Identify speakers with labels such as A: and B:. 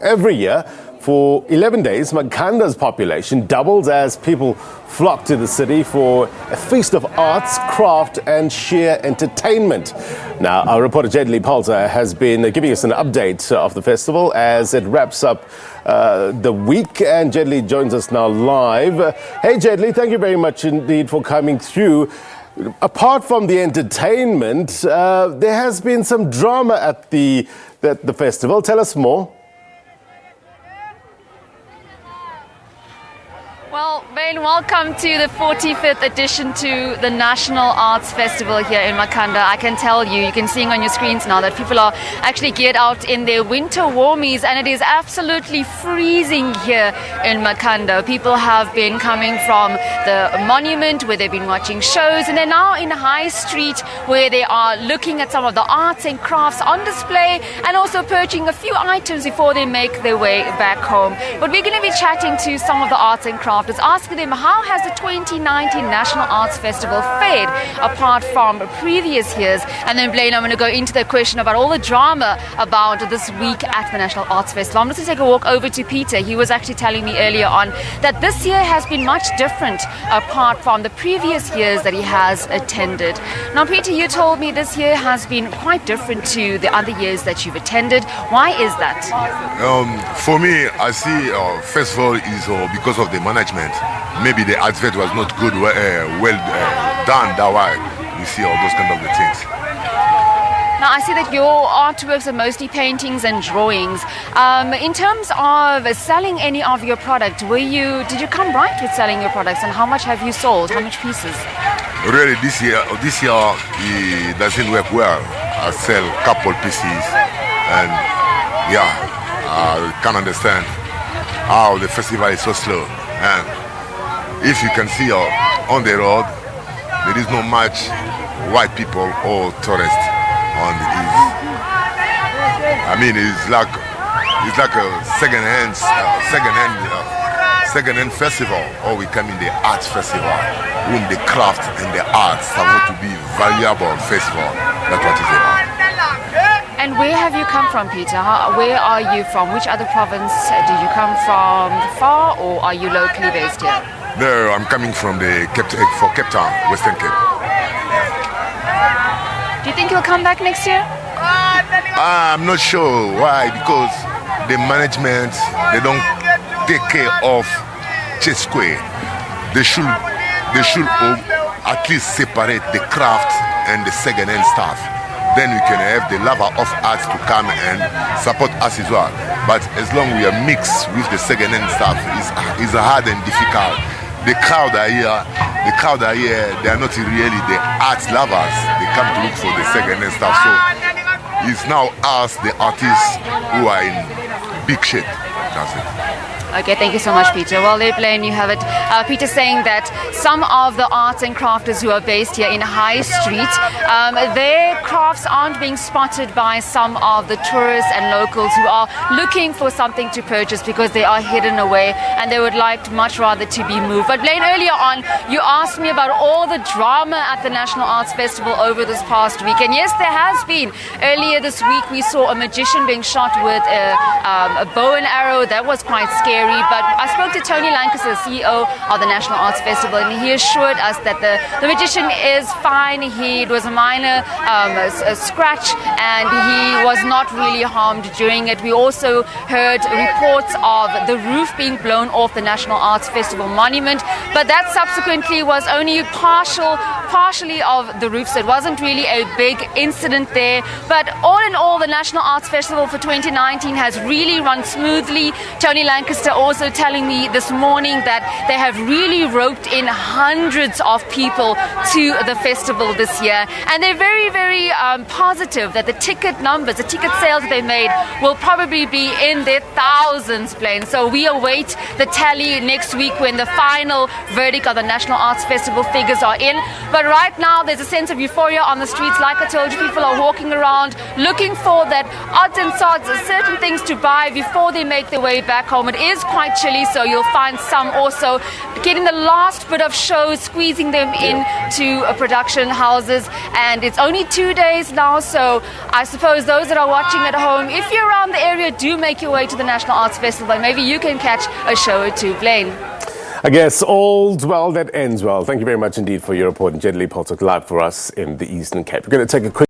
A: Every year, for 11 days, Makhanda's population doubles as people flock to the city for a feast of arts, craft and sheer entertainment. Now, our reporter Jayed-Leigh Paulse has been giving us an update of the festival as it wraps up the week, and Jayed-Leigh joins us now live. Hey Jayed-Leigh, thank you very much indeed for coming through. Apart from the entertainment, there has been some drama at the festival. Tell us more.
B: Well, Ben, welcome to the 45th edition to the National Arts Festival here in Makhanda. I can tell you can see on your screens now that people are actually geared out in their winter warmies, and it is absolutely freezing here in Makhanda. People have been coming from the monument where they've been watching shows, and they're now in High Street where they are looking at some of the arts and crafts on display and also purchasing a few items before they make their way back home. But we're going to be chatting to some of the arts and crafts, asking them how has the 2019 National Arts Festival fared apart from previous years. And then Blaine, I'm going to go into the question about all the drama about this week at the National Arts Festival. I'm just going to take a walk over to Peter. He was actually telling me earlier on that this year has been much different apart from the previous years that he has attended. Now Peter, you told me this year has been quite different to the other years that you've attended. Why is that?
C: For me, I see festival is because of the management. Maybe the advert was not good, well done. That why you see all those kind of the things.
B: Now I see that your artworks are mostly paintings and drawings. In terms of selling any of your product, did you come right with selling your products, and how much have you sold? How much pieces?
C: Really, this year it doesn't work well. I sell a couple pieces, and I can't understand how the festival is so slow. And if you can see on the road, there is not much white people or tourists on it. I mean, it's like a second-hand festival, or we come in the arts festival, when the craft and the arts are going to be valuable festival. That's what it's about.
B: And where have you come from, Peter? Where are you from? Which other province did you come from? Far, or are you locally based here?
C: No, I'm coming from Cape Town, Western Cape.
B: Do you think you'll come back next year?
C: I'm not sure. Why? Because the management, they don't take care of Chase Square. They should at least separate the craft and the second-hand stuff. Then we can have the lover of arts to come and support us as well. But as long as we are mixed with the second-hand stuff, it's hard and difficult. The crowd are here, they are not really the arts lovers. They come to look for the second-hand stuff. So it's now us, the artists, who are in big shit. That's it.
B: Okay, thank you so much, Peter. Well, there, Blaine, you have it. Peter saying that some of the arts and crafters who are based here in High Street, their crafts aren't being spotted by some of the tourists and locals who are looking for something to purchase because they are hidden away and they would like much rather to be moved. But Blaine, earlier on, you asked me about all the drama at the National Arts Festival over this past week. And yes, there has been. Earlier this week, we saw a magician being shot with a bow and arrow. That was quite scary. But I spoke to Tony Lancaster, CEO of the National Arts Festival, and he assured us that the magician is fine. It was a minor a scratch, and he was not really harmed during it. We also heard reports of the roof being blown off the National Arts Festival monument, but that subsequently was only partially of the roof, so it wasn't really a big incident there. But all in all, the National Arts Festival for 2019 has really run smoothly. Tony Lancaster also telling me this morning that they have really roped in hundreds of people to the festival this year, and they're very, very positive that the ticket numbers, the ticket sales that they made will probably be in their thousands, Blaine. So we await the tally next week when the final verdict of the National Arts Festival figures are in. But But right now, there's a sense of euphoria on the streets. Like I told you, people are walking around looking for that odds and sods, certain things to buy before they make their way back home. It is quite chilly, so you'll find some also getting the last bit of shows, squeezing them into production houses. And it's only 2 days now, so I suppose those that are watching at home, if you're around the area, do make your way to the National Arts Festival, and maybe you can catch a show or two. Blaine.
A: I guess all's well that ends well. Thank you very much indeed for your report. And Jayed-Leigh Paulse live for us in the Eastern Cape. We're going to take a quick